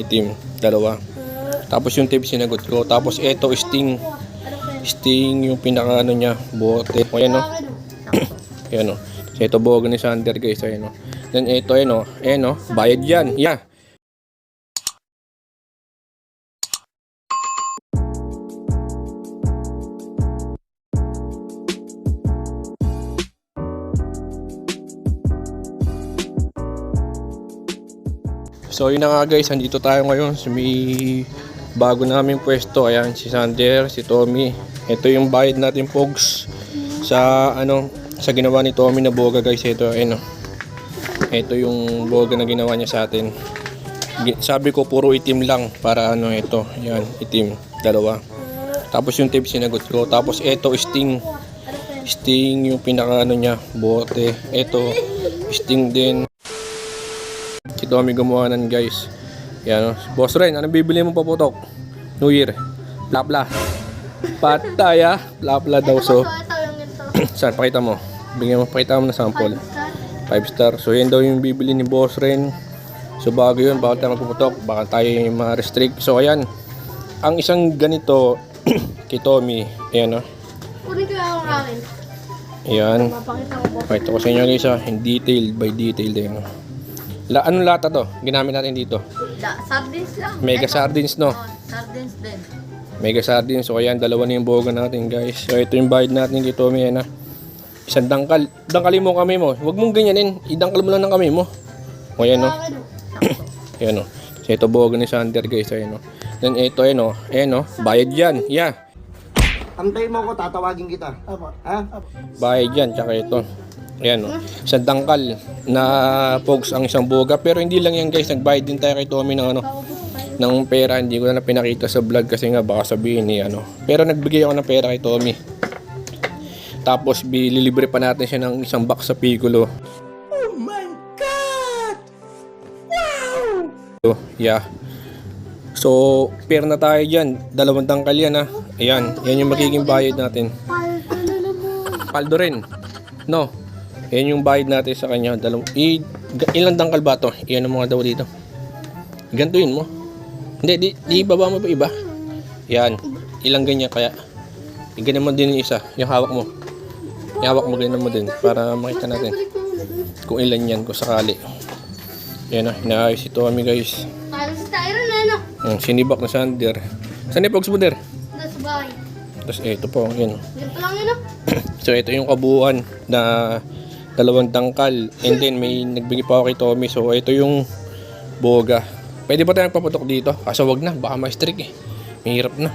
itim, dalawa. Tapos yung tape sinagot ko. Tapos ito sting. Sting yung pinaka ano niya, bote. O yan o. Yan o. So ito boga ni Sander guys. Ayan o. Then ito ayan o. Ayan o. Bayad yan. Yeah. So yun na nga guys, andito tayo ngayon sa may bago naming pwesto. Ayan, si Sander, si Tommy. Ito yung bayad natin pogs sa ano, sa ginawa ni Tommy na boga guys. Ito, ayun, ito yung boga na ginawa niya sa atin. Sabi ko puro itim lang para ano ito. Ayan, itim, dalawa. Tapos yung tape sinagot ko. Tapos ito sting. Sting yung pinaka ano niya, bote. Ito sting din. Si Tommy gumawa nan guys. Yan, Boss Ren, anong bibili mo paputok? New Year. Plapla. Patay ah. Plapla daw. So saan, pakita mo. Pakita mo na sample. 5 star. So yan daw yung bibili ni Boss Ren. So bago yun, baka tayo magpuputok, baka tayo ma-restrict. So ayan, ang isang ganito kay Tommy. Ayan o. Kunin ko yung akin. Ayan. Pakita ko sa inyo guys in detail by detail din. Anong lata to? Ginamit natin dito. Sardines lang. Mega sardines, no? Sardines din. Mega sardines. So ayan, dalawa na yung boga natin guys. So ito yung bayad natin kay Tommy. Ayan, isang dangkal. Dangkalin mo kami mo. Huwag mong ganyanin. Idangkal mo lang ng kami mo. O ayan o. Ayan o. So ito boga ni Sander guys. Ayan o. Then ito ayan o. Ayan o. Bayad yan. Yeah. Antayin mo ako, tatawagin kita. Ha? Bayad yan. Tsaka ito. Ayan o. Isang dangkal na pogs ang isang boga. Pero hindi lang yan guys. Nagbayad din tayo kay Tommy ng ano, ng pera. Hindi ko na pinakita sa vlog kasi nga baka sabihin ni ano. Pero nagbigay ako ng pera kay Tommy. Tapos lilibre pa natin siya ng isang box sa Piccolo. Oh my God! Wow! So, yeah. So, pera na tayo dyan. Dalawang dangkal yan ha. Ayan. Yan yung magiging bayad natin. Paldo rin. No. Yan yung bayad natin sa kanya. Ilang dangkal ba to? Iyan ang mga daw dito. Gantuin mo. Hindi, di baba mo pa iba. Yan. Ilang ganyan kaya. Ganyan mo din yung isa. Yung hawak mo. Ihawak mo ganyan mo din. Para makita natin. Kung ilan yan. Kung sakali. Yan na. Inaayos ito kami guys. Parang sa styro na no? Sinibak na Sander. Saan yung pogs mo der? Nasa bahay. Tapos ito po. Yan. Ganito lang yun no? So ito yung kabuuan na dalawang dangkal. And then may nagbigay pa ako kay Tommy. So ito yung boga. Pwede ba tayo nagpaputok dito? Kaso wag na. Baka ma-strict eh. Mahirap na.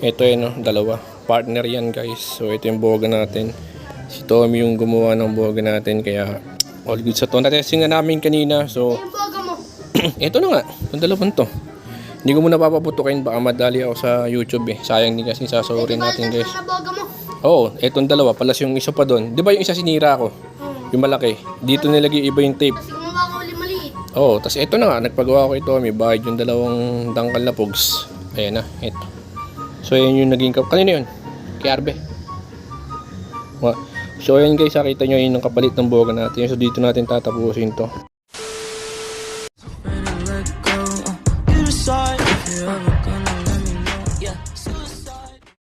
Ito yun no. Dalawa. Partner yan guys. So ito yung boga natin. Si Tommy yung gumawa ng boga natin. Kaya all good sa to. Natesting na namin kanina. So Yung baga mo. ito na nga. Yung dalawang to. Hindi ko muna papaputukin. Baka madali ako sa YouTube eh. Sayang din kasi sasahurin natin guys. Yung baga mo. Oo, etong dalawa. Palas yung isa pa doon. Di ba yung isa sinira ko? Yung malaki. Dito nilagay iba yung tape. Kasi gumawa ko ulit maliit. Oo, tas ito na nga. Nagpagawa ko ito. May bayad yung dalawang dangkal na pogs. Ayan na, ito. So ayan yung naging kanino yun? Kay Arbe. So ayan guys, nakita nyo yun ang kapalit ng boga natin. So dito natin tatapusin to.